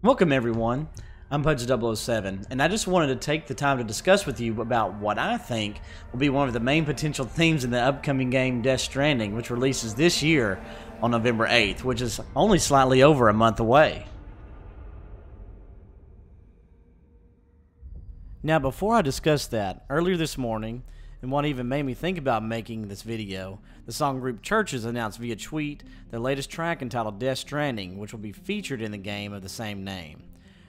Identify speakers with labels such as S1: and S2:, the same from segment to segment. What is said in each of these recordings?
S1: Welcome everyone, I'm Pudge007, and I just wanted to take the time to discuss with you about what I think will be one of the main potential themes in the upcoming game Death Stranding, which releases this year on November 8th, which is only slightly over a month away. Now before I discuss that, earlier this morning, and what even made me think about making this video, the song group CHVRCHES announced via tweet their latest track entitled Death Stranding, which will be featured in the game of the same name.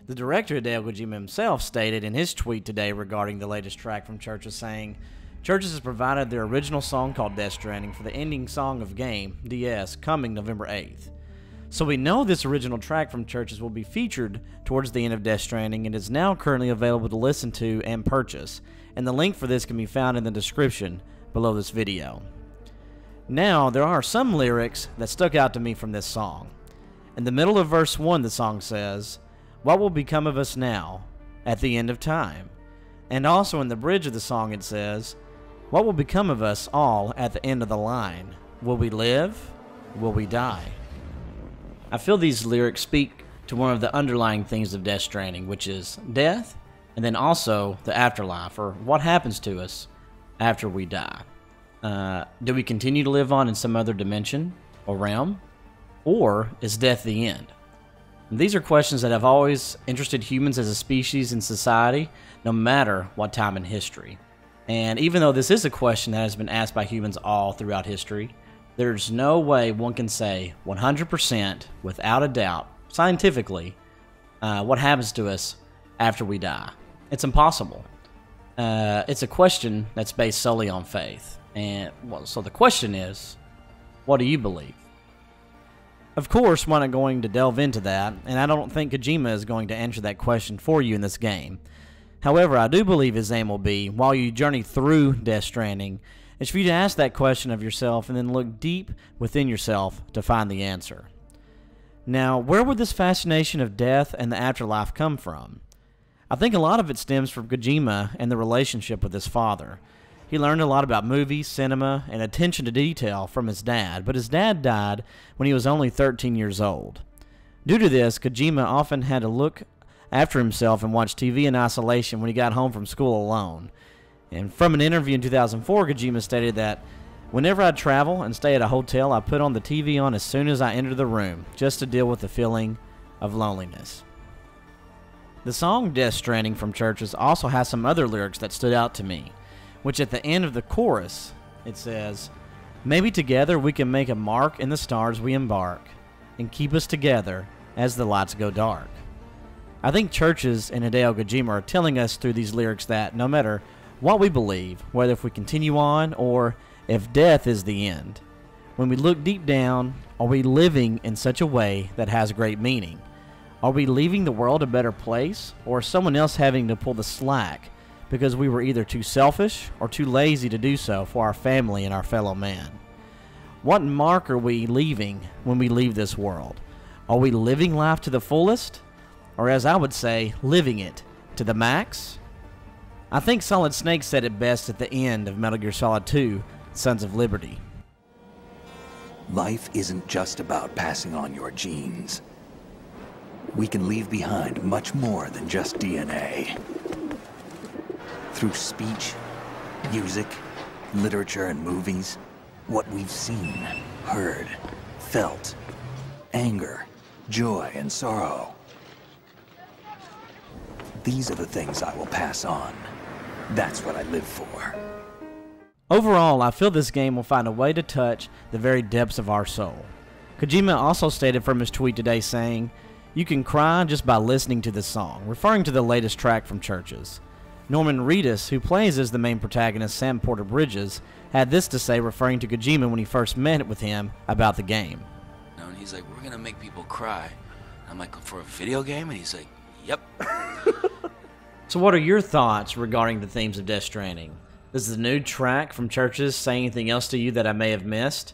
S1: The director Hideo Kojima himself stated in his tweet today regarding the latest track from CHVRCHES saying, CHVRCHES has provided their original song called Death Stranding for the ending song of game, DS, coming November 8th. So we know this original track from CHVRCHES will be featured towards the end of Death Stranding and is now currently available to listen to and purchase, and the link for this can be found in the description below this video. Now, there are some lyrics that stuck out to me from this song. In the middle of verse 1, the song says, "What will become of us now, at the end of time?" And also in the bridge of the song it says, "What will become of us all at the end of the line? Will we live? Will we die?" I feel these lyrics speak to one of the underlying themes of Death Stranding, which is death, and then also the afterlife, or what happens to us after we die. Do we continue to live on in some other dimension or realm? Or is death the end? And these are questions that have always interested humans as a species in society, no matter what time in history. And even though this is a question that has been asked by humans all throughout history, there's no way one can say 100% without a doubt, scientifically, what happens to us after we die. It's impossible. It's a question that's based solely on faith. And well, so the question is, what do you believe? Of course, we're not going to delve into that, and I don't think Kojima is going to answer that question for you in this game. However, I do believe his aim will be, while you journey through Death Stranding, is for you to ask that question of yourself and then look deep within yourself to find the answer. Now, where would this fascination of death and the afterlife come from? I think a lot of it stems from Kojima and the relationship with his father. He learned a lot about movies, cinema, and attention to detail from his dad, but his dad died when he was only 13 years old. Due to this, Kojima often had to look after himself and watch TV in isolation when he got home from school alone. And from an interview in 2004, Kojima stated that, "Whenever I travel and stay at a hotel, I put on the TV on as soon as I enter the room, just to deal with the feeling of loneliness." The song Death Stranding from CHVRCHES also has some other lyrics that stood out to me, which at the end of the chorus, it says, "Maybe together we can make a mark in the stars we embark, and keep us together as the lights go dark." I think CHVRCHES and Hideo Kojima are telling us through these lyrics that no matter what we believe, whether if we continue on or if death is the end, when we look deep down, are we living in such a way that has great meaning? Are we leaving the world a better place, or is someone else having to pull the slack because we were either too selfish or too lazy to do so for our family and our fellow man? What mark are we leaving when we leave this world? Are we living life to the fullest, or as I would say, living it to the max? I think Solid Snake said it best at the end of Metal Gear Solid 2, Sons of Liberty.
S2: Life isn't just about passing on your genes. We can leave behind much more than just DNA. Through speech, music, literature, and movies, what we've seen, heard, felt, anger, joy, and sorrow. These are the things I will pass on. That's what I live for.
S1: Overall, I feel this game will find a way to touch the very depths of our soul. Kojima also stated from his tweet today saying, "You can cry just by listening to this song," referring to the latest track from CHVRCHES. Norman Reedus, who plays as the main protagonist Sam Porter Bridges, had this to say referring to Kojima when he first met with him about the game.
S3: No, and he's like, "We're gonna make people cry." I'm like, "For a video game?" And he's like, "Yep."
S1: So what are your thoughts regarding the themes of Death Stranding? Does the new track from CHVRCHES say anything else to you that I may have missed?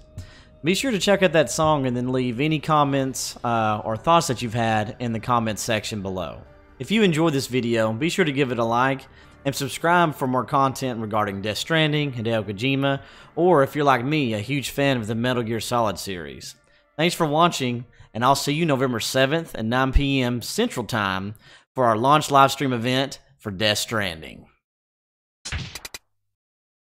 S1: Be sure to check out that song and then leave any comments or thoughts that you've had in the comments section below. If you enjoyed this video, be sure to give it a like and subscribe for more content regarding Death Stranding, Hideo Kojima, or if you're like me, a huge fan of the Metal Gear Solid series. Thanks for watching, and I'll see you November 7th at 9 p.m. Central Time for our launch live stream event for Death Stranding.